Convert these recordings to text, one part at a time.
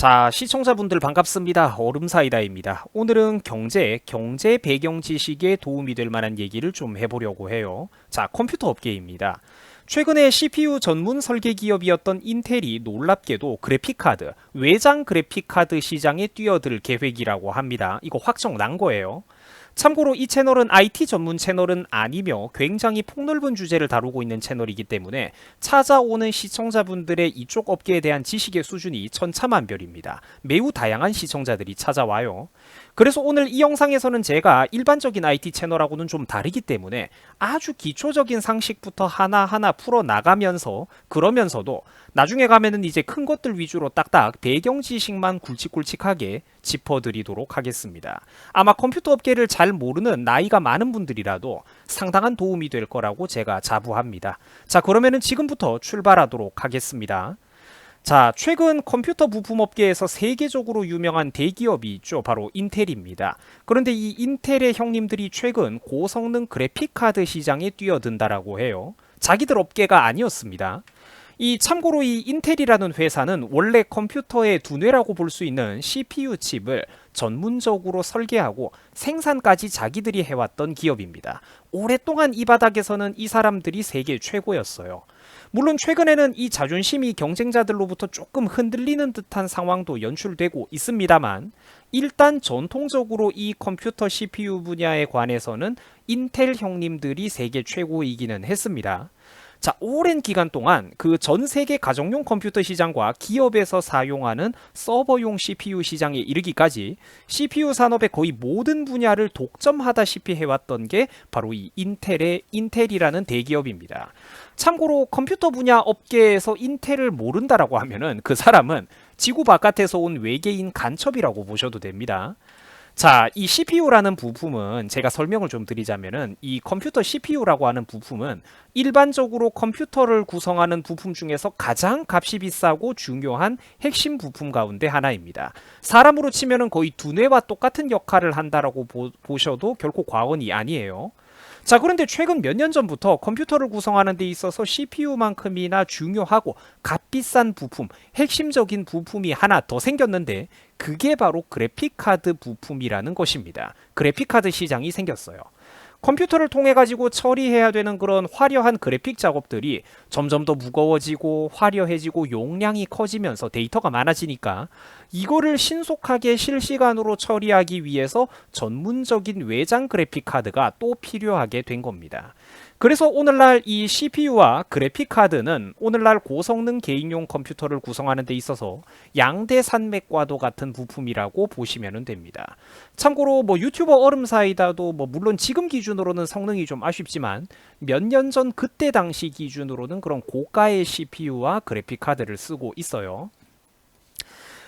자, 시청자분들 반갑습니다. 얼음사이다입니다. 오늘은 경제 배경 지식에 도움이 될 만한 얘기를 좀 해보려고 해요. 자, 컴퓨터 업계입니다. 최근에 CPU 전문 설계 기업이었던 인텔이 놀랍게도 그래픽카드, 외장 그래픽카드 시장에 뛰어들 계획이라고 합니다. 이거 확정 난 거예요. 참고로 이 채널은 IT 전문 채널은 아니며 굉장히 폭넓은 주제를 다루고 있는 채널이기 때문에 찾아오는 시청자분들의 이쪽 업계에 대한 지식의 수준이 천차만별입니다. 매우 다양한 시청자들이 찾아와요. 그래서 오늘 이 영상에서는 제가 일반적인 IT 채널하고는 좀 다르기 때문에 아주 기초적인 상식부터 하나하나 풀어나가면서 그러면서도 나중에 가면은 이제 큰 것들 위주로 딱딱 배경 지식만 굵직굵직하게 짚어드리도록 하겠습니다. 아마 컴퓨터 업계를 잘 모르는 나이가 많은 분들이라도 상당한 도움이 될 거라고 제가 자부합니다. 자, 그러면은 지금부터 출발하도록 하겠습니다. 자, 최근 컴퓨터 부품 업계에서 세계적으로 유명한 대기업이 있죠. 바로 인텔입니다. 그런데 이 인텔의 형님들이 최근 고성능 그래픽카드 시장에 뛰어든다라고 해요. 자기들 업계가 아니었습니다. 참고로 이 인텔이라는 회사는 원래 컴퓨터의 두뇌라고 볼 수 있는 CPU 칩을 전문적으로 설계하고 생산까지 자기들이 해왔던 기업입니다. 오랫동안 이 바닥에서는 이 사람들이 세계 최고였어요. 물론 최근에는 이 자존심이 경쟁자들로부터 조금 흔들리는 듯한 상황도 연출되고 있습니다만 일단 전통적으로 이 컴퓨터 CPU 분야에 관해서는 인텔 형님들이 세계 최고이기는 했습니다. 자, 오랜 기간 동안 그 전 세계 가정용 컴퓨터 시장과 기업에서 사용하는 서버용 CPU 시장에 이르기까지 CPU 산업의 거의 모든 분야를 독점하다시피 해왔던 게 바로 이 인텔이라는 대기업입니다. 참고로 컴퓨터 분야 업계에서 인텔을 모른다라고 하면은 그 사람은 지구 바깥에서 온 외계인 간첩이라고 보셔도 됩니다. 자, 이 CPU라는 부품은 제가 설명을 좀 드리자면은 이 컴퓨터 CPU라고 하는 부품은 일반적으로 컴퓨터를 구성하는 부품 중에서 가장 값이 비싸고 중요한 핵심 부품 가운데 하나입니다. 사람으로 치면은 거의 두뇌와 똑같은 역할을 한다라고 보셔도 결코 과언이 아니에요. 자, 그런데 최근 몇 년 전부터 컴퓨터를 구성하는 데 있어서 CPU만큼이나 중요하고 값비싼 부품, 핵심적인 부품이 하나 더 생겼는데 그게 바로 그래픽카드 부품이라는 것입니다. 그래픽카드 시장이 생겼어요. 컴퓨터를 통해 가지고 처리해야 되는 그런 화려한 그래픽 작업들이 점점 더 무거워지고 화려해지고 용량이 커지면서 데이터가 많아지니까 이거를 신속하게 실시간으로 처리하기 위해서 전문적인 외장 그래픽 카드가 또 필요하게 된 겁니다. 그래서 오늘날 이 CPU와 그래픽 카드는 오늘날 고성능 개인용 컴퓨터를 구성하는 데 있어서 양대 산맥과도 같은 부품이라고 보시면 됩니다. 참고로 유튜버 얼음사이다도 물론 지금 기준으로는 성능이 좀 아쉽지만 몇 년 전 그때 당시 기준으로는 그런 고가의 CPU와 그래픽 카드를 쓰고 있어요.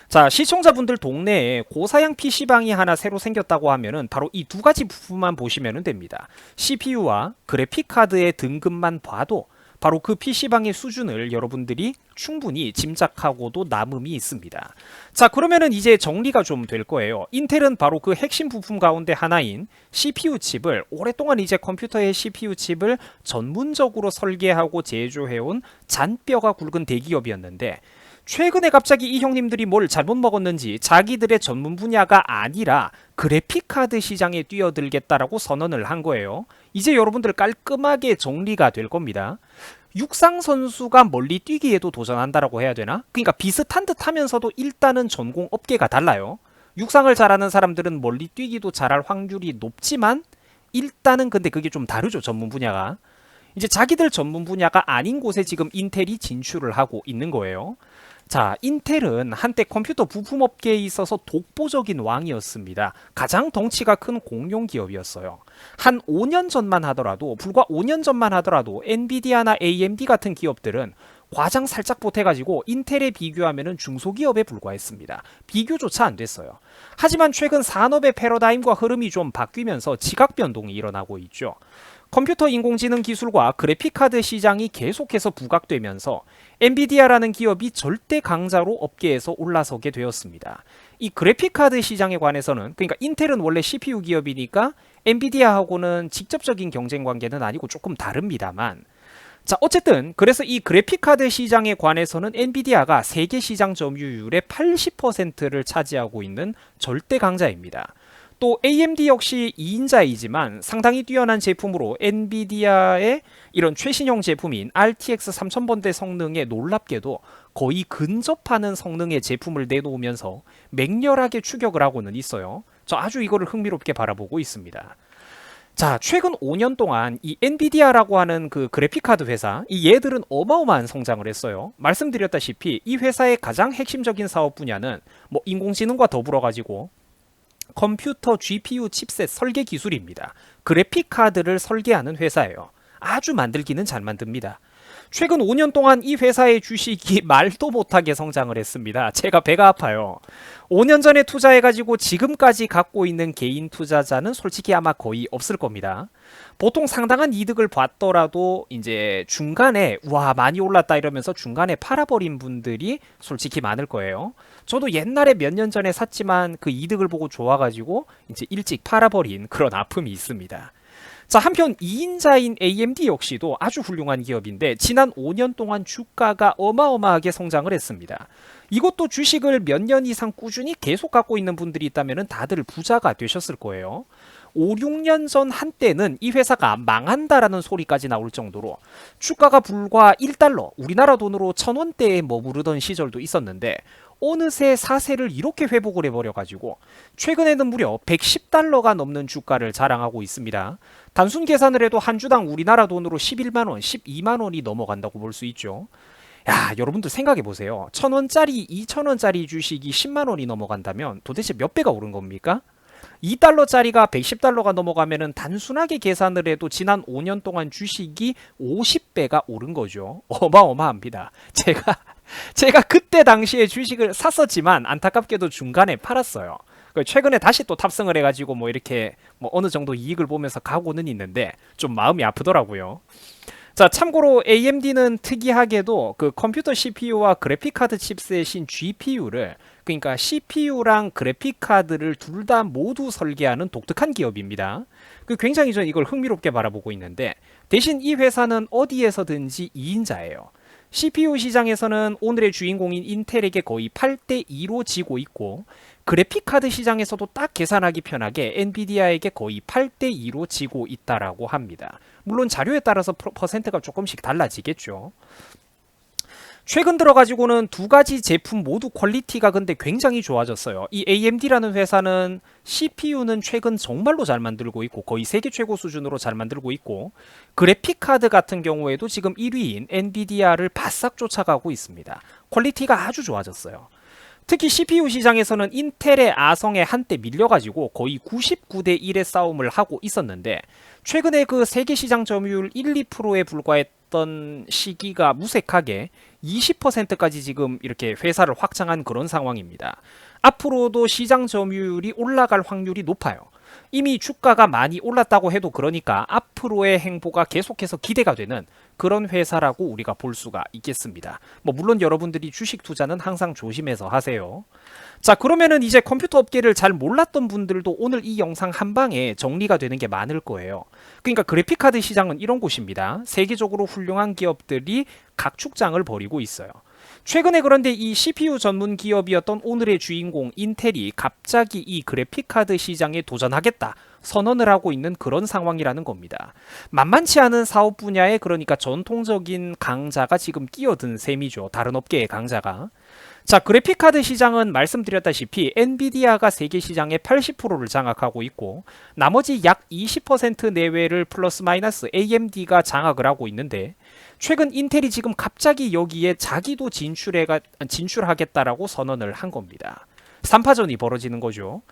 자, 시청자분들 동네에 고사양 PC방이 하나 새로 생겼다고 하면은 바로 이 두 가지 부품만 보시면 됩니다. CPU와 그래픽카드의 등급만 봐도 바로 그 PC방의 수준을 여러분들이 충분히 짐작하고도 남음이 있습니다. 자, 그러면은 이제 정리가 좀 될 거예요. 인텔은 바로 그 핵심 부품 가운데 하나인 CPU 칩을 오랫동안 이제 컴퓨터의 CPU 칩을 전문적으로 설계하고 제조해온 잔뼈가 굵은 대기업이었는데 최근에 갑자기 이 형님들이 뭘 잘못 먹었는지 자기들의 전문 분야가 아니라 그래픽카드 시장에 뛰어들겠다라고 선언을 한 거예요. 이제 여러분들 깔끔하게 정리가 될 겁니다. 육상 선수가 멀리 뛰기에도 도전한다라고 해야 되나? 그러니까 비슷한 듯 하면서도 일단은 전공 업계가 달라요. 육상을 잘하는 사람들은 멀리 뛰기도 잘할 확률이 높지만 일단은 근데 그게 좀 다르죠, 전문 분야가. 이제 자기들 전문 분야가 아닌 곳에 지금 인텔이 진출을 하고 있는 거예요. 자, 인텔은 한때 컴퓨터 부품 업계에 있어서 독보적인 왕이었습니다. 가장 덩치가 큰 공룡 기업이었어요. 한 5년 전만 하더라도, 불과 5년 전만 하더라도 엔비디아나 AMD 같은 기업들은 과장 살짝 보태가지고 인텔에 비교하면 중소기업에 불과했습니다. 비교조차 안 됐어요. 하지만 최근 산업의 패러다임과 흐름이 좀 바뀌면서 지각 변동이 일어나고 있죠. 컴퓨터 인공지능 기술과 그래픽카드 시장이 계속해서 부각되면서 엔비디아라는 기업이 절대 강자로 업계에서 올라서게 되었습니다. 이 그래픽카드 시장에 관해서는 그러니까 인텔은 원래 CPU 기업이니까 엔비디아하고는 직접적인 경쟁 관계는 아니고 조금 다릅니다만 자, 어쨌든 그래서 이 그래픽카드 시장에 관해서는 엔비디아가 세계 시장 점유율의 80%를 차지하고 있는 절대 강자입니다. 또 AMD 역시 2인자이지만 상당히 뛰어난 제품으로 엔비디아의 이런 최신형 제품인 RTX 3000번대 성능에 놀랍게도 거의 근접하는 성능의 제품을 내놓으면서 맹렬하게 추격을 하고는 있어요. 저 아주 이거를 흥미롭게 바라보고 있습니다. 자, 최근 5년 동안 이 엔비디아라고 하는 그 그래픽카드 회사, 이 얘들은 어마어마한 성장을 했어요. 말씀드렸다시피 이 회사의 가장 핵심적인 사업 분야는 뭐 인공지능과 더불어 가지고 컴퓨터 GPU 칩셋 설계 기술입니다. 그래픽카드를 설계하는 회사예요. 아주 만들기는 잘 만듭니다. 최근 5년 동안 이 회사의 주식이 말도 못하게 성장을 했습니다. 제가 배가 아파요. 5년 전에 투자해가지고 지금까지 갖고 있는 개인 투자자는 솔직히 아마 거의 없을 겁니다. 보통 상당한 이득을 봤더라도 이제 중간에 와 많이 올랐다 이러면서 중간에 팔아버린 분들이 솔직히 많을 거예요. 저도 옛날에 몇 년 전에 샀지만 그 이득을 보고 좋아가지고 이제 일찍 팔아버린 그런 아픔이 있습니다. 자, 한편 2인자인 AMD 역시도 아주 훌륭한 기업인데 지난 5년 동안 주가가 어마어마하게 성장을 했습니다. 이것도 주식을 몇 년 이상 꾸준히 계속 갖고 있는 분들이 있다면 다들 부자가 되셨을 거예요. 5, 6년 전 한때는 이 회사가 망한다라는 소리까지 나올 정도로 주가가 불과 1달러, 우리나라 돈으로 1000원대에 머무르던 시절도 있었는데 어느새 사세를 이렇게 회복을 해버려가지고 최근에는 무려 110달러가 넘는 주가를 자랑하고 있습니다. 단순 계산을 해도 한 주당 우리나라 돈으로 11만원, 12만원이 넘어간다고 볼 수 있죠. 야, 여러분들 생각해보세요. 1000원짜리, 2000원짜리 주식이 10만원이 넘어간다면 도대체 몇 배가 오른 겁니까? 2달러짜리가 110달러가 넘어가면은 단순하게 계산을 해도 지난 5년 동안 주식이 50배가 오른 거죠. 어마어마합니다. 제가 그때 당시에 주식을 샀었지만 안타깝게도 중간에 팔았어요. 최근에 다시 또 탑승을 해가지고 뭐 이렇게 뭐 어느 정도 이익을 보면서 가고는 있는데 좀 마음이 아프더라고요. 자, 참고로 AMD는 특이하게도 그 컴퓨터 CPU와 그래픽카드 칩셋인 GPU를 그러니까 CPU랑 그래픽카드를 둘 다 모두 설계하는 독특한 기업입니다. 굉장히 저는 이걸 흥미롭게 바라보고 있는데 대신 이 회사는 어디에서든지 2인자예요. CPU 시장에서는 오늘의 주인공인 인텔에게 거의 8대2로 지고 있고 그래픽카드 시장에서도 딱 계산하기 편하게 엔비디아에게 거의 8대2로 지고 있다라고 합니다. 물론 자료에 따라서 퍼센트가 조금씩 달라지겠죠. 최근 들어가지고는 두 가지 제품 모두 퀄리티가 근데 굉장히 좋아졌어요. 이 AMD라는 회사는 CPU는 최근 정말로 잘 만들고 있고 거의 세계 최고 수준으로 잘 만들고 있고 그래픽카드 같은 경우에도 지금 1위인 엔비디아를 바싹 쫓아가고 있습니다. 퀄리티가 아주 좋아졌어요. 특히 CPU 시장에서는 인텔의 아성에 한때 밀려가지고 거의 99대 1의 싸움을 하고 있었는데 최근에 그 세계 시장 점유율 1, 2%에 불과했던 시기가 무색하게 20%까지 지금 이렇게 회사를 확장한 그런 상황입니다. 앞으로도 시장 점유율이 올라갈 확률이 높아요. 이미 주가가 많이 올랐다고 해도 그러니까 앞으로의 행보가 계속해서 기대가 되는 그런 회사라고 우리가 볼 수가 있겠습니다. 물론 여러분들이 주식 투자는 항상 조심해서 하세요. 자, 그러면은 이제 컴퓨터 업계를 잘 몰랐던 분들도 오늘 이 영상 한 방에 정리가 되는 게 많을 거예요. 그러니까 그래픽카드 시장은 이런 곳입니다. 세계적으로 훌륭한 기업들이 각축장을 벌이고 있어요. 최근에 그런데 이 CPU 전문 기업이었던 오늘의 주인공 인텔이 갑자기 이 그래픽카드 시장에 도전하겠다 선언을 하고 있는 그런 상황이라는 겁니다. 만만치 않은 사업 분야에 그러니까 전통적인 강자가 지금 끼어든 셈이죠. 다른 업계의 강자가. 자, 그래픽카드 시장은 말씀드렸다시피 엔비디아가 세계 시장의 80%를 장악하고 있고 나머지 약 20% 내외를 플러스 마이너스 AMD가 장악을 하고 있는데 최근 인텔이 지금 갑자기 여기에 자기도 진출하겠다라고 선언을 한 겁니다. 3파전이 벌어지는 거죠.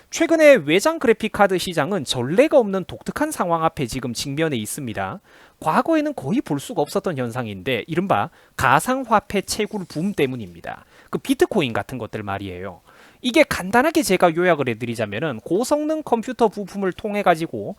최근에 외장 그래픽카드 시장은 전례가 없는 독특한 상황 앞에 지금 직면해 있습니다. 과거에는 거의 볼 수가 없었던 현상인데 이른바 가상화폐 채굴 붐 때문입니다. 그 비트코인 같은 것들 말이에요. 이게 간단하게 제가 요약을 해드리자면은 고성능 컴퓨터 부품을 통해 가지고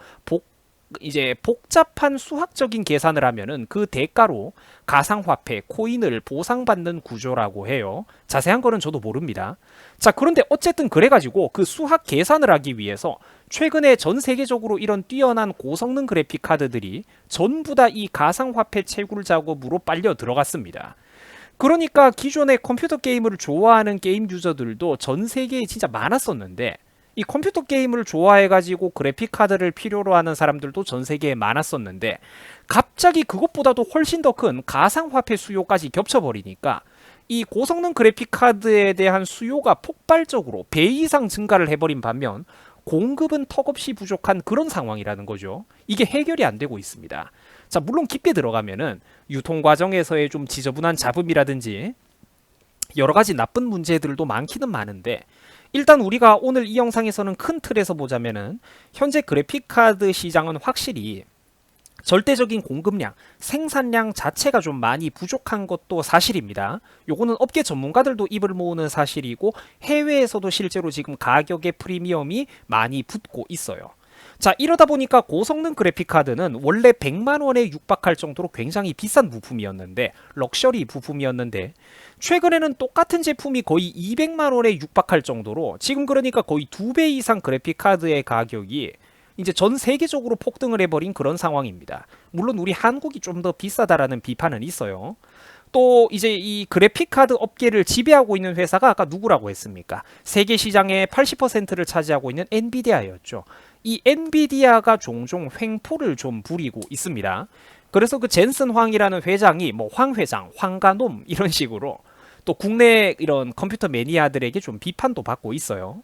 이제 복잡한 수학적인 계산을 하면은 그 대가로 가상화폐, 코인을 보상받는 구조라고 해요. 자세한 거는 저도 모릅니다. 자, 그런데 어쨌든 그래가지고 그 수학 계산을 하기 위해서 최근에 전 세계적으로 이런 뛰어난 고성능 그래픽 카드들이 전부 다 이 가상화폐 채굴 작업으로 빨려 들어갔습니다. 그러니까 기존의 컴퓨터 게임을 좋아하는 게임 유저들도 전 세계에 진짜 많았었는데, 이 컴퓨터 게임을 좋아해가지고 그래픽 카드를 필요로 하는 사람들도 전 세계에 많았었는데, 갑자기 그것보다도 훨씬 더 큰 가상화폐 수요까지 겹쳐버리니까 이 고성능 그래픽 카드에 대한 수요가 폭발적으로 배 이상 증가를 해버린 반면 공급은 턱없이 부족한 그런 상황이라는 거죠. 이게 해결이 안 되고 있습니다. 자, 물론 깊게 들어가면은 유통 과정에서의 좀 지저분한 잡음이라든지 여러 가지 나쁜 문제들도 많기는 많은데, 일단 우리가 오늘 이 영상에서는 큰 틀에서 보자면은 현재 그래픽카드 시장은 확실히 절대적인 공급량, 생산량 자체가 좀 많이 부족한 것도 사실입니다. 요거는 업계 전문가들도 입을 모으는 사실이고, 해외에서도 실제로 지금 가격의 프리미엄이 많이 붙고 있어요. 자, 이러다 보니까 고성능 그래픽카드는 원래 100만 원에 육박할 정도로 굉장히 비싼 부품이었는데, 럭셔리 부품이었는데, 최근에는 똑같은 제품이 거의 200만 원에 육박할 정도로, 지금 그러니까 거의 2배 이상 그래픽카드의 가격이 이제 전 세계적으로 폭등을 해버린 그런 상황입니다. 물론 우리 한국이 좀 더 비싸다라는 비판은 있어요. 또 이제 이 그래픽카드 업계를 지배하고 있는 회사가 아까 누구라고 했습니까? 세계 시장의 80%를 차지하고 있는 엔비디아였죠. 이 엔비디아가 종종 횡포를 좀 부리고 있습니다. 그래서 그 젠슨 황이라는 회장이 뭐 황 회장, 황가놈 이런 식으로 또 국내 이런 컴퓨터 매니아들에게 좀 비판도 받고 있어요.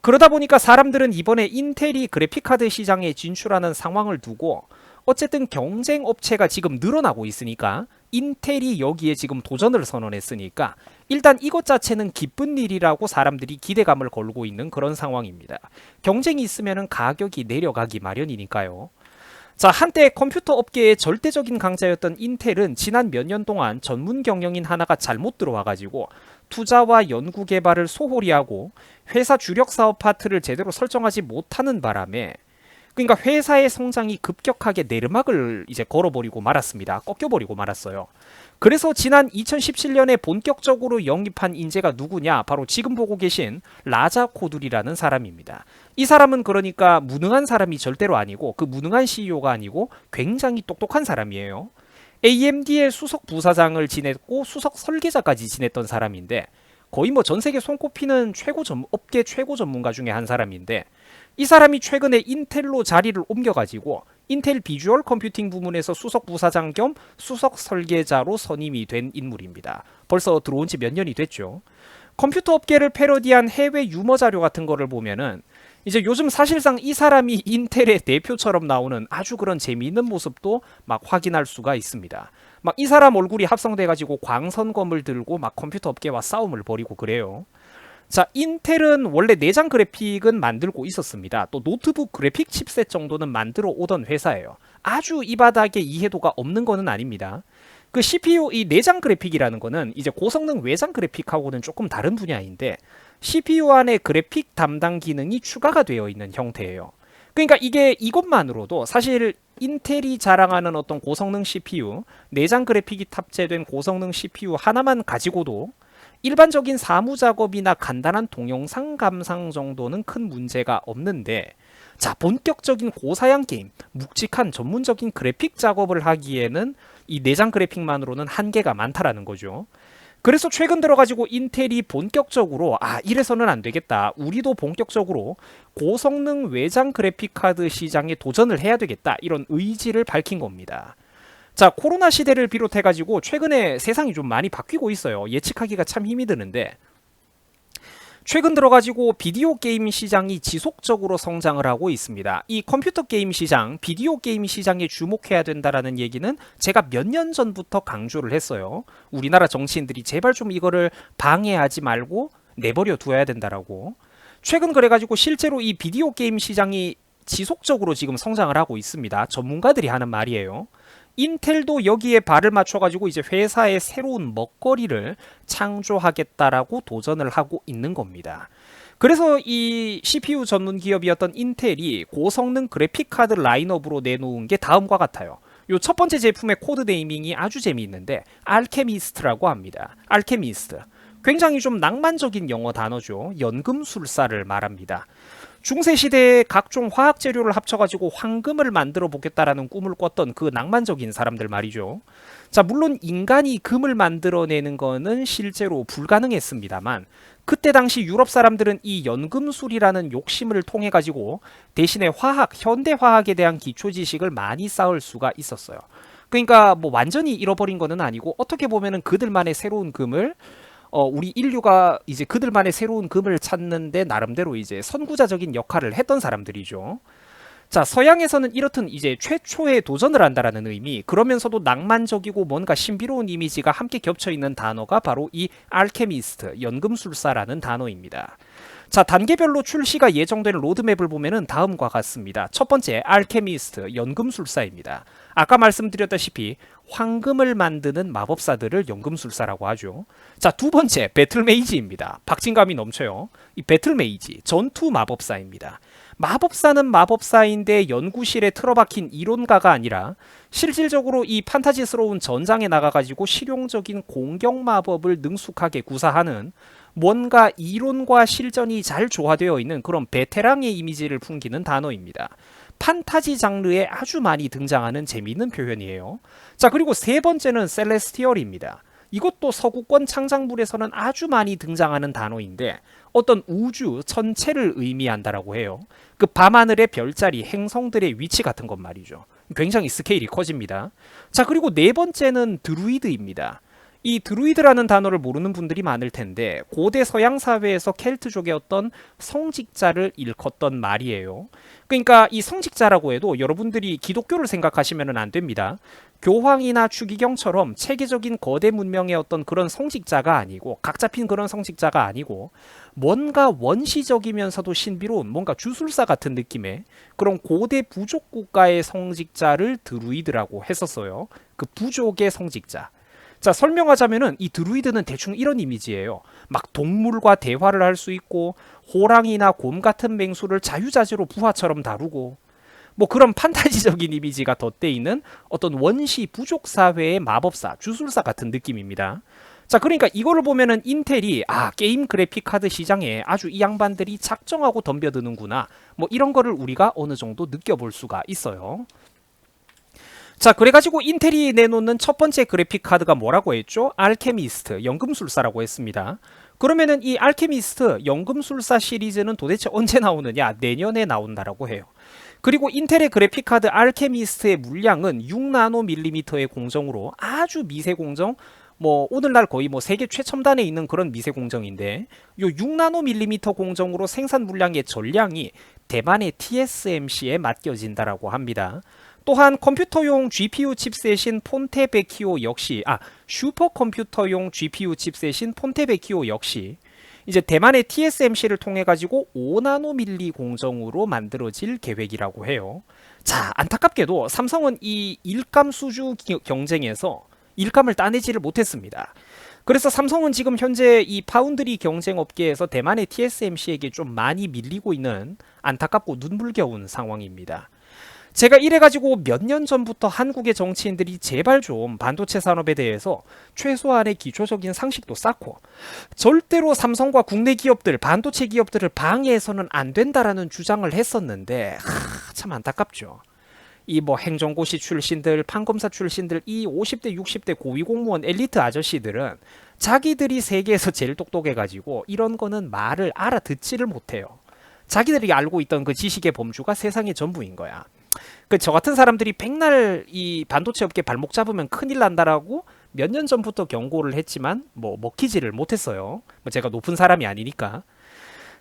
그러다 보니까 사람들은 이번에 인텔이 그래픽카드 시장에 진출하는 상황을 두고 어쨌든 경쟁 업체가 지금 늘어나고 있으니까 인텔이 여기에 지금 도전을 선언했으니까 일단 이것 자체는 기쁜 일이라고 사람들이 기대감을 걸고 있는 그런 상황입니다. 경쟁이 있으면 가격이 내려가기 마련이니까요. 자, 한때 컴퓨터 업계의 절대적인 강자였던 인텔은 지난 몇 년 동안 전문 경영인 하나가 잘못 들어와가지고 투자와 연구 개발을 소홀히 하고 회사 주력 사업 파트를 제대로 설정하지 못하는 바람에, 그러니까 회사의 성장이 급격하게 내리막을 이제 걸어버리고 말았습니다. 꺾여버리고 말았어요. 그래서 지난 2017년에 본격적으로 영입한 인재가 누구냐? 바로 지금 보고 계신 라자 코두리라는 사람입니다. 이 사람은 그러니까 무능한 사람이 절대로 아니고, 그 무능한 CEO가 아니고 굉장히 똑똑한 사람이에요. AMD의 수석 부사장을 지냈고 수석 설계자까지 지냈던 사람인데, 거의 뭐 전 세계 손꼽히는 업계 최고 전문가 중에 한 사람인데, 이 사람이 최근에 인텔로 자리를 옮겨가지고 인텔 비주얼 컴퓨팅 부문에서 수석 부사장 겸 수석 설계자로 선임이 된 인물입니다. 벌써 들어온 지 몇 년이 됐죠. 컴퓨터 업계를 패러디한 해외 유머 자료 같은 거를 보면은 이제 요즘 사실상 이 사람이 인텔의 대표처럼 나오는 아주 그런 재미있는 모습도 막 확인할 수가 있습니다. 막 이 사람 얼굴이 합성돼가지고 광선검을 들고 막 컴퓨터 업계와 싸움을 벌이고 그래요. 자, 인텔은 원래 내장 그래픽은 만들고 있었습니다. 또 노트북 그래픽 칩셋 정도는 만들어 오던 회사예요. 아주 이 바닥에 이해도가 없는 거는 아닙니다. 그 CPU, 이 내장 그래픽이라는 거는 이제 고성능 외장 그래픽하고는 조금 다른 분야인데, CPU 안에 그래픽 담당 기능이 추가가 되어 있는 형태예요. 그러니까 이게 이것만으로도 사실 인텔이 자랑하는 어떤 고성능 CPU, 내장 그래픽이 탑재된 고성능 CPU 하나만 가지고도 일반적인 사무 작업이나 간단한 동영상 감상 정도는 큰 문제가 없는데, 자, 본격적인 고사양 게임, 묵직한 전문적인 그래픽 작업을 하기에는 이 내장 그래픽만으로는 한계가 많다라는 거죠. 그래서 최근 들어가지고 인텔이 본격적으로 이래서는 안 되겠다, 우리도 본격적으로 고성능 외장 그래픽 카드 시장에 도전을 해야 되겠다, 이런 의지를 밝힌 겁니다. 자, 코로나 시대를 비롯해가지고 최근에 세상이 좀 많이 바뀌고 있어요. 예측하기가 참 힘이 드는데, 최근 들어가지고 비디오 게임 시장이 지속적으로 성장을 하고 있습니다. 이 컴퓨터 게임 시장, 비디오 게임 시장에 주목해야 된다라는 얘기는 제가 몇 년 전부터 강조를 했어요. 우리나라 정치인들이 제발 좀 이거를 방해하지 말고 내버려 두어야 된다라고. 최근 그래가지고 실제로 이 비디오 게임 시장이 지속적으로 지금 성장을 하고 있습니다. 전문가들이 하는 말이에요. 인텔도 여기에 발을 맞춰가지고 이제 회사의 새로운 먹거리를 창조하겠다라고 도전을 하고 있는 겁니다. 그래서 이 CPU 전문 기업이었던 인텔이 고성능 그래픽 카드 라인업으로 내놓은 게 다음과 같아요. 요 첫 번째 제품의 코드 네이밍이 아주 재미있는데 알케미스트라고 합니다. 알케미스트. 굉장히 좀 낭만적인 영어 단어죠. 연금술사를 말합니다. 중세시대에 각종 화학 재료를 합쳐가지고 황금을 만들어 보겠다라는 꿈을 꿨던 그 낭만적인 사람들 말이죠. 자, 물론 인간이 금을 만들어내는 거는 실제로 불가능했습니다만 그때 당시 유럽 사람들은 이 연금술이라는 욕심을 통해 가지고 대신에 화학, 현대 화학에 대한 기초 지식을 많이 쌓을 수가 있었어요. 그러니까 뭐 완전히 잃어버린 거는 아니고 어떻게 보면은 그들만의 새로운 금을 우리 인류가 이제 그들만의 새로운 금을 찾는데 나름대로 이제 선구자적인 역할을 했던 사람들이죠. 자, 서양에서는 이렇듯 이제 최초의 도전을 한다라는 의미, 그러면서도 낭만적이고 뭔가 신비로운 이미지가 함께 겹쳐 있는 단어가 바로 이 알케미스트, 연금술사라는 단어입니다. 자, 단계별로 출시가 예정된 로드맵을 보면은 다음과 같습니다. 첫 번째, 알케미스트, 연금술사입니다. 아까 말씀드렸다시피 황금을 만드는 마법사들을 연금술사라고 하죠. 자, 두 번째, 배틀메이지입니다. 박진감이 넘쳐요. 이 배틀메이지, 전투 마법사입니다. 마법사는 마법사인데 연구실에 틀어박힌 이론가가 아니라 실질적으로 이 판타지스러운 전장에 나가가지고 실용적인 공격 마법을 능숙하게 구사하는 뭔가 이론과 실전이 잘 조화되어 있는 그런 베테랑의 이미지를 풍기는 단어입니다. 판타지 장르에 아주 많이 등장하는 재미있는 표현이에요. 자, 그리고 세 번째는 셀레스티얼입니다. 이것도 서구권 창작물에서는 아주 많이 등장하는 단어인데 어떤 우주 전체를 의미한다라고 해요. 그 밤하늘의 별자리, 행성들의 위치 같은 것 말이죠. 굉장히 스케일이 커집니다. 자, 그리고 네 번째는 드루이드입니다. 이 드루이드라는 단어를 모르는 분들이 많을 텐데 고대 서양 사회에서 켈트족의 어떤 성직자를 일컫던 말이에요. 그러니까 이 성직자라고 해도 여러분들이 기독교를 생각하시면 안 됩니다. 교황이나 추기경처럼 체계적인 거대 문명의 어떤 그런 성직자가 아니고 각 잡힌 그런 성직자가 아니고 뭔가 원시적이면서도 신비로운 뭔가 주술사 같은 느낌의 그런 고대 부족 국가의 성직자를 드루이드라고 했었어요. 그 부족의 성직자. 자, 설명하자면은 이 드루이드는 대충 이런 이미지예요. 막 동물과 대화를 할 수 있고 호랑이나 곰 같은 맹수를 자유자재로 부하처럼 다루고 뭐 그런 판타지적인 이미지가 덧대 있는 어떤 원시 부족 사회의 마법사, 주술사 같은 느낌입니다. 자, 그러니까 이거를 보면은 인텔이 게임 그래픽 카드 시장에 아주 이 양반들이 작정하고 덤벼드는구나. 뭐 이런 거를 우리가 어느 정도 느껴볼 수가 있어요. 자, 그래가지고 인텔이 내놓는 첫 번째 그래픽 카드가 뭐라고 했죠? 알케미스트, 연금술사라고 했습니다. 그러면은 이 알케미스트, 연금술사 시리즈는 도대체 언제 나오느냐? 내년에 나온다라고 해요. 그리고 인텔의 그래픽 카드 알케미스트의 물량은 6나노밀리미터의 공정으로 아주 미세 공정, 뭐 오늘날 거의 뭐 세계 최첨단에 있는 그런 미세 공정인데 요 6나노밀리미터 공정으로 생산 물량의 전량이 대만의 TSMC에 맡겨진다라고 합니다. 또한 컴퓨터용 GPU 칩셋인 폰테베키오 역시 슈퍼컴퓨터용 GPU 칩셋인 폰테베키오 역시 이제 대만의 TSMC를 통해 가지고 5나노밀리 공정으로 만들어질 계획이라고 해요. 자, 안타깝게도 삼성은 이 일감 수주 경쟁에서 일감을 따내지를 못했습니다. 그래서 삼성은 지금 현재 이 파운드리 경쟁 업계에서 대만의 TSMC에게 좀 많이 밀리고 있는 안타깝고 눈물겨운 상황입니다. 제가 이래가지고 몇 년 전부터 한국의 정치인들이 제발 좀 반도체 산업에 대해서 최소한의 기초적인 상식도 쌓고 절대로 삼성과 국내 기업들, 반도체 기업들을 방해해서는 안 된다라는 주장을 했었는데 참 안타깝죠. 이 뭐 행정고시 출신들, 판검사 출신들, 이 50대, 60대 고위공무원 엘리트 아저씨들은 자기들이 세계에서 제일 똑똑해가지고 이런 거는 말을 알아듣지를 못해요. 자기들이 알고 있던 그 지식의 범주가 세상의 전부인 거야. 저 같은 사람들이 백날 이 반도체 업계 발목 잡으면 큰일 난다라고 몇 년 전부터 경고를 했지만 뭐 먹히지를 못했어요. 제가 높은 사람이 아니니까.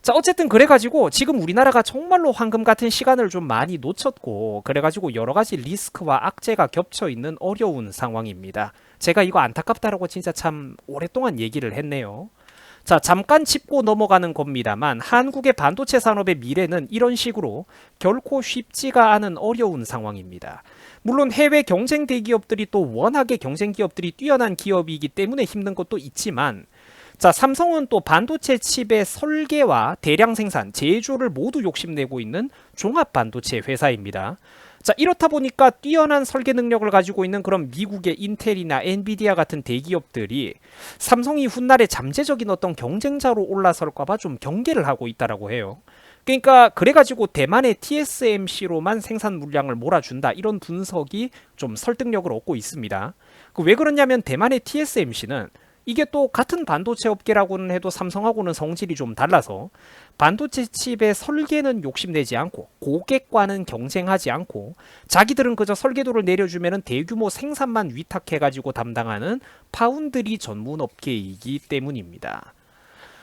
자, 어쨌든 그래가지고 지금 우리나라가 정말로 황금 같은 시간을 좀 많이 놓쳤고 그래가지고 여러 가지 리스크와 악재가 겹쳐 있는 어려운 상황입니다. 제가 이거 안타깝다라고 진짜 참 오랫동안 얘기를 했네요. 자, 잠깐 짚고 넘어가는 겁니다만 한국의 반도체 산업의 미래는 이런 식으로 결코 쉽지가 않은 어려운 상황입니다. 물론 해외 경쟁 대기업들이 또 워낙에 경쟁 기업들이 뛰어난 기업이기 때문에 힘든 것도 있지만 자, 삼성은 또 반도체 칩의 설계와 대량 생산, 제조를 모두 욕심내고 있는 종합 반도체 회사입니다. 자, 이렇다 보니까 뛰어난 설계 능력을 가지고 있는 그런 미국의 인텔이나 엔비디아 같은 대기업들이 삼성이 훗날에 잠재적인 어떤 경쟁자로 올라설까봐 좀 경계를 하고 있다라고 해요. 그러니까 그래가지고 대만의 TSMC로만 생산 물량을 몰아준다, 이런 분석이 좀 설득력을 얻고 있습니다. 왜 그러냐면 대만의 TSMC는 이게 또 같은 반도체 업계라고는 해도 삼성하고는 성질이 좀 달라서 반도체 칩의 설계는 욕심내지 않고 고객과는 경쟁하지 않고 자기들은 그저 설계도를 내려주면 대규모 생산만 위탁해가지고 담당하는 파운드리 전문 업계이기 때문입니다.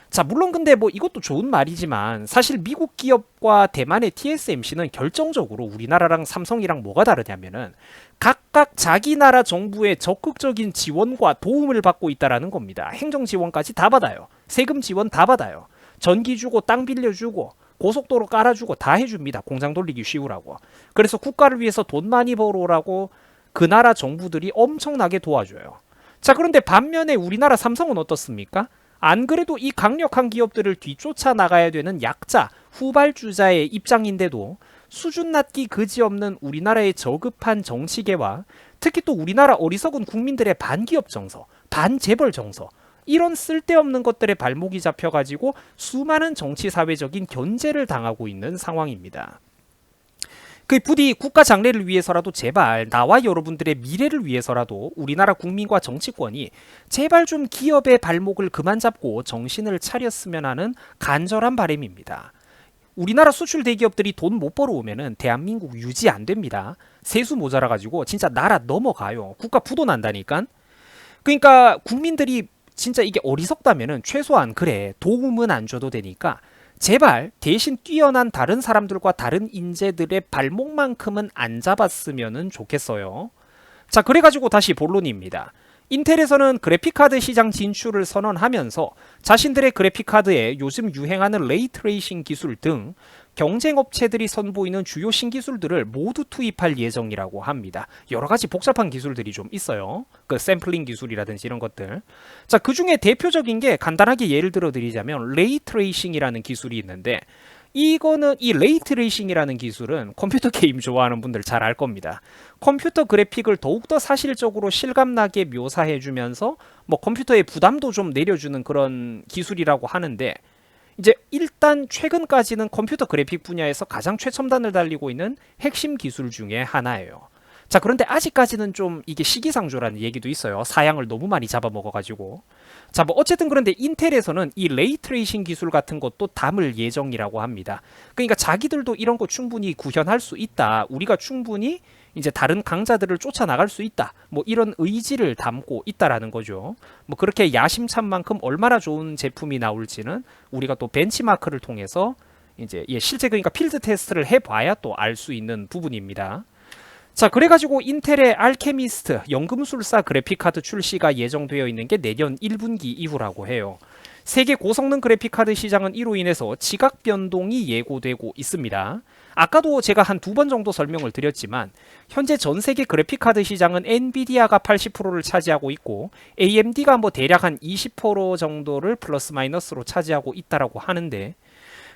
자, 물론 근데 뭐 이것도 좋은 말이지만 사실 미국 기업과 대만의 TSMC는 결정적으로 우리나라랑 삼성이랑 뭐가 다르냐면은 각각 자기 나라 정부의 적극적인 지원과 도움을 받고 있다라는 겁니다. 행정 지원까지 다 받아요. 세금 지원 다 받아요. 전기 주고 땅 빌려주고 고속도로 깔아주고 다 해줍니다. 공장 돌리기 쉬우라고. 그래서 국가를 위해서 돈 많이 벌어오라고 그 나라 정부들이 엄청나게 도와줘요. 자, 그런데 반면에 우리나라 삼성은 어떻습니까? 안 그래도 이 강력한 기업들을 뒤쫓아 나가야 되는 약자, 후발주자의 입장인데도 수준 낮기 그지없는 우리나라의 저급한 정치계와 특히 또 우리나라 어리석은 국민들의 반기업 정서, 반재벌 정서, 이런 쓸데없는 것들의 발목이 잡혀가지고 수많은 정치 사회적인 견제를 당하고 있는 상황입니다. 그 부디 국가 장래를 위해서라도 제발 나와 여러분들의 미래를 위해서라도 우리나라 국민과 정치권이 제발 좀 기업의 발목을 그만 잡고 정신을 차렸으면 하는 간절한 바람입니다. 우리나라 수출 대기업들이 돈 못 벌어오면은 대한민국 유지 안 됩니다. 세수 모자라가지고 진짜 나라 넘어가요. 국가 부도 난다니까. 그러니까 국민들이 진짜 이게 어리석다면은 최소한 그래 도움은 안 줘도 되니까 제발 대신 뛰어난 다른 사람들과 다른 인재들의 발목만큼은 안 잡았으면 좋겠어요. 자, 그래가지고 다시 본론입니다. 인텔에서는 그래픽카드 시장 진출을 선언하면서 자신들의 그래픽카드에 요즘 유행하는 레이트레이싱 기술 등 경쟁업체들이 선보이는 주요 신기술들을 모두 투입할 예정이라고 합니다. 여러가지 복잡한 기술들이 좀 있어요. 그 샘플링 기술이라든지 이런 것들. 자, 그 중에 대표적인 게 간단하게 예를 들어 드리자면 레이트레이싱이라는 기술이 있는데 이거는 이 레이트레이싱이라는 기술은 컴퓨터 게임 좋아하는 분들 잘 알 겁니다. 컴퓨터 그래픽을 더욱더 사실적으로 실감나게 묘사해주면서 뭐 컴퓨터의 부담도 좀 내려주는 그런 기술이라고 하는데 이제 일단 최근까지는 컴퓨터 그래픽 분야에서 가장 최첨단을 달리고 있는 핵심 기술 중에 하나예요. 자, 그런데 아직까지는 좀 이게 시기상조라는 얘기도 있어요. 사양을 너무 많이 잡아먹어가지고. 자, 뭐 어쨌든 그런데 인텔에서는 이 레이트레이싱 기술 같은 것도 담을 예정이라고 합니다. 그러니까 자기들도 이런 거 충분히 구현할 수 있다. 우리가 충분히 이제 다른 강자들을 쫓아나갈 수 있다. 뭐 이런 의지를 담고 있다라는 거죠. 뭐 그렇게 야심찬 만큼 얼마나 좋은 제품이 나올지는 우리가 또 벤치마크를 통해서 이제 실제 그러니까 필드 테스트를 해봐야 또 알 수 있는 부분입니다. 자, 그래가지고 인텔의 알케미스트 연금술사 그래픽카드 출시가 예정되어 있는 게 내년 1분기 이후라고 해요. 세계 고성능 그래픽카드 시장은 이로 인해서 지각 변동이 예고되고 있습니다. 아까도 제가 한 2번 정도 설명을 드렸지만 현재 전 세계 그래픽카드 시장은 엔비디아가 80%를 차지하고 있고 AMD가 뭐 대략 한 20% 정도를 플러스 마이너스로 차지하고 있다라고 하는데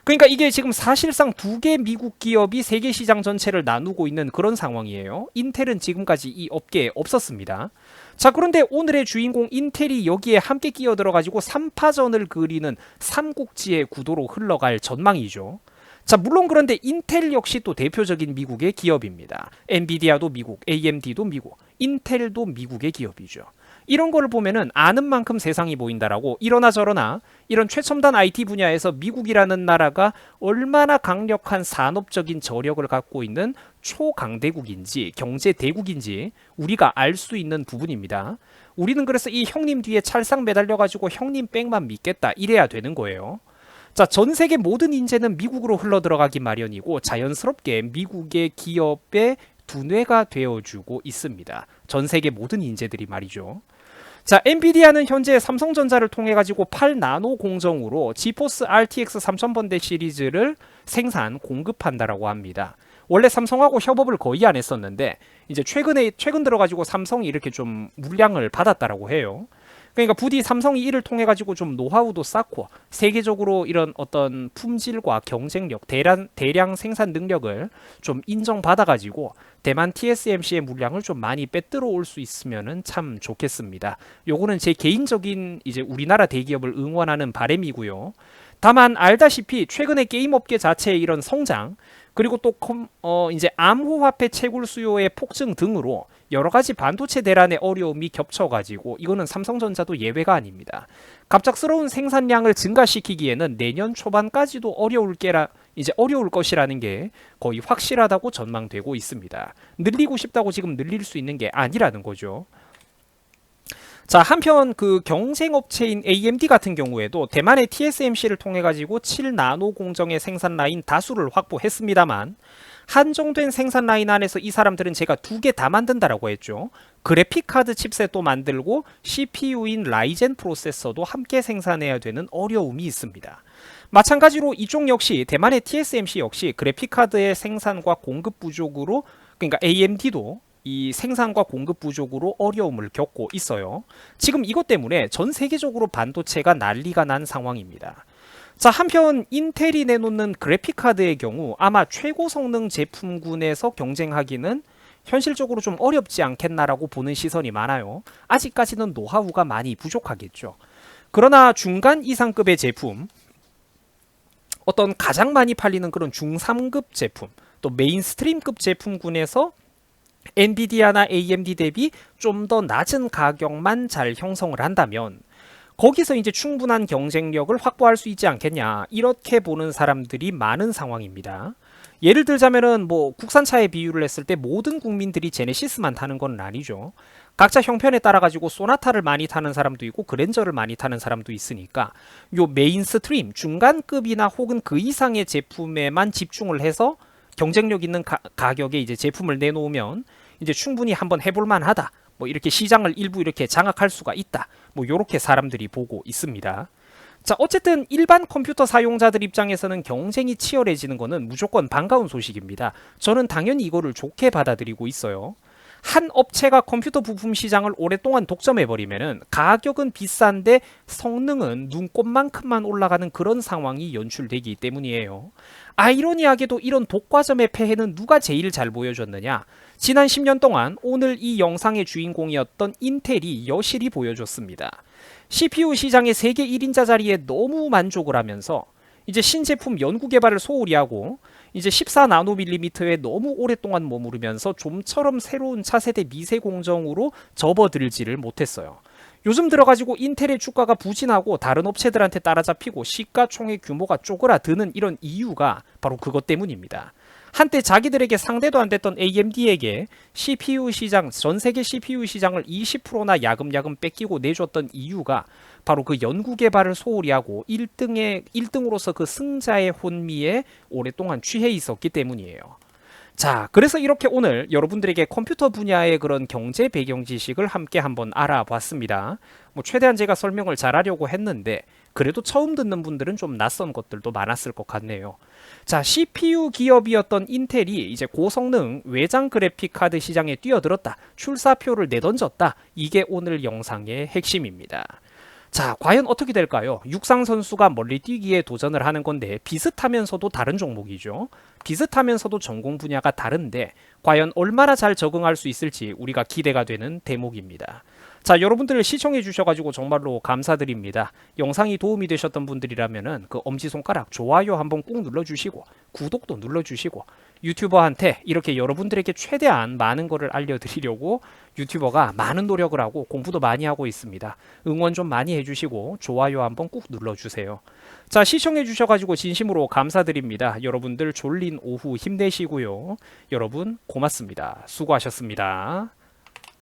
그러니까 이게 지금 사실상 두 개 미국 기업이 세계 시장 전체를 나누고 있는 그런 상황이에요. 인텔은 지금까지 이 업계에 없었습니다. 자, 그런데 오늘의 주인공 인텔이 여기에 함께 끼어들어가지고 3파전을 그리는 삼국지의 구도로 흘러갈 전망이죠. 자, 물론 그런데 인텔 역시 또 대표적인 미국의 기업입니다. 엔비디아도 미국, AMD도 미국, 인텔도 미국의 기업이죠. 이런 거를 보면은 아는 만큼 세상이 보인다라고 이러나 저러나 이런 최첨단 IT 분야에서 미국이라는 나라가 얼마나 강력한 산업적인 저력을 갖고 있는 초강대국인지 경제 대국인지 우리가 알 수 있는 부분입니다. 우리는 그래서 이 형님 뒤에 찰싹 매달려가지고 형님 뺑만 믿겠다 이래야 되는 거예요. 자, 전 세계 모든 인재는 미국으로 흘러들어가기 마련이고 자연스럽게 미국의 기업의 두뇌가 되어주고 있습니다. 전 세계 모든 인재들이 말이죠. 자, 엔비디아는 현재 삼성전자를 통해 가지고 8나노 공정으로 지포스 RTX 3000번대 시리즈를 생산 공급한다라고 합니다. 원래 삼성하고 협업을 거의 안 했었는데 이제 최근 들어 가지고 삼성이 이렇게 좀 물량을 받았다라고 해요. 그러니까 부디 삼성이 이를 통해 가지고 좀 노하우도 쌓고 세계적으로 이런 어떤 품질과 경쟁력, 대량 생산 능력을 좀 인정받아 가지고 대만 TSMC의 물량을 좀 많이 빼들어 올 수 있으면은 참 좋겠습니다. 요거는 제 개인적인 이제 우리나라 대기업을 응원하는 바람이고요. 다만 알다시피 최근에 게임 업계 자체의 이런 성장, 그리고 또 이제 암호화폐 채굴 수요의 폭증 등으로 여러 가지 반도체 대란의 어려움이 겹쳐가지고 이거는 삼성전자도 예외가 아닙니다. 갑작스러운 생산량을 증가시키기에는 내년 초반까지도 이제 어려울 것이라는 게 거의 확실하다고 전망되고 있습니다. 늘리고 싶다고 지금 늘릴 수 있는 게 아니라는 거죠. 자, 한편 그 경쟁 업체인 AMD 같은 경우에도 대만의 TSMC를 통해 가지고 7나노 공정의 생산 라인 다수를 확보했습니다만 한정된 생산 라인 안에서 이 사람들은 제가 2개 다 만든다라고 했죠. 그래픽 카드 칩셋도 만들고 CPU인 라이젠 프로세서도 함께 생산해야 되는 어려움이 있습니다. 마찬가지로 이쪽 역시 대만의 TSMC 역시 그래픽 카드의 생산과 공급 부족으로, 그러니까 AMD도 이 생산과 공급 부족으로 어려움을 겪고 있어요. 지금 이것 때문에 전 세계적으로 반도체가 난리가 난 상황입니다. 자, 한편 인텔이 내놓는 그래픽 카드의 경우 아마 최고 성능 제품군에서 경쟁하기는 현실적으로 좀 어렵지 않겠나라고 보는 시선이 많아요. 아직까지는 노하우가 많이 부족하겠죠. 그러나 중간 이상급의 제품, 어떤 가장 많이 팔리는 그런 중3급 제품, 또 메인스트림급 제품군에서 엔비디아나 AMD 대비 좀 더 낮은 가격만 잘 형성을 한다면 거기서 이제 충분한 경쟁력을 확보할 수 있지 않겠냐, 이렇게 보는 사람들이 많은 상황입니다. 예를 들자면은 뭐 국산차에 비유를 했을 때 모든 국민들이 제네시스만 타는 건 아니죠. 각자 형편에 따라 가지고 소나타를 많이 타는 사람도 있고 그랜저를 많이 타는 사람도 있으니까 요 메인스트림 중간급이나 혹은 그 이상의 제품에만 집중을 해서 경쟁력 있는 가격에 이제 제품을 내놓으면 이제 충분히 한번 해볼 만하다, 뭐 이렇게 시장을 일부 이렇게 장악할 수가 있다, 뭐 요렇게 사람들이 보고 있습니다. 자, 어쨌든 일반 컴퓨터 사용자들 입장에서는 경쟁이 치열해지는 거는 무조건 반가운 소식입니다. 저는 당연히 이거를 좋게 받아들이고 있어요. 한 업체가 컴퓨터 부품 시장을 오랫동안 독점해버리면은 가격은 비싼데 성능은 눈꼽만큼만 올라가는 그런 상황이 연출되기 때문이에요. 아이러니하게도 이런 독과점의 폐해는 누가 제일 잘 보여줬느냐? 지난 10년 동안 오늘 이 영상의 주인공이었던 인텔이 여실히 보여줬습니다. CPU 시장의 세계 1인자 자리에 너무 만족을 하면서 이제 신제품 연구 개발을 소홀히 하고 이제 14나노밀리미터에 너무 오랫동안 머무르면서 좀처럼 새로운 차세대 미세 공정으로 접어들지를 못했어요. 요즘 들어가지고 인텔의 주가가 부진하고 다른 업체들한테 따라잡히고 시가총액 규모가 쪼그라드는 이런 이유가 바로 그것 때문입니다. 한때 자기들에게 상대도 안 됐던 AMD에게 CPU 시장, 전 세계 CPU 시장을 20%나 야금야금 뺏기고 내줬던 이유가 바로 그 연구 개발을 소홀히 하고 1등으로서 그 승자의 혼미에 오랫동안 취해 있었기 때문이에요. 자, 그래서 이렇게 오늘 여러분들에게 컴퓨터 분야의 그런 경제 배경 지식을 함께 한번 알아봤습니다. 뭐 최대한 제가 설명을 잘하려고 했는데 그래도 처음 듣는 분들은 좀 낯선 것들도 많았을 것 같네요. 자, CPU 기업이었던 인텔이 이제 고성능 외장 그래픽 카드 시장에 뛰어들었다, 출사표를 내던졌다, 이게 오늘 영상의 핵심입니다. 자, 과연 어떻게 될까요? 육상 선수가 멀리 뛰기에 도전을 하는 건데 비슷하면서도 다른 종목이죠. 비슷하면서도 전공 분야가 다른데 과연 얼마나 잘 적응할 수 있을지 우리가 기대가 되는 대목입니다. 자, 여러분들 시청해 주셔가지고 정말로 감사드립니다. 영상이 도움이 되셨던 분들이라면은 그 엄지손가락 좋아요 한번 꾹 눌러주시고 구독도 눌러주시고 유튜버한테 이렇게 여러분들에게 최대한 많은 거를 알려드리려고 유튜버가 많은 노력을 하고 공부도 많이 하고 있습니다. 응원 좀 많이 해주시고 좋아요 한번 꾹 눌러주세요. 자, 시청해 주셔가지고 진심으로 감사드립니다. 여러분들 졸린 오후 힘내시고요. 여러분 고맙습니다. 수고하셨습니다.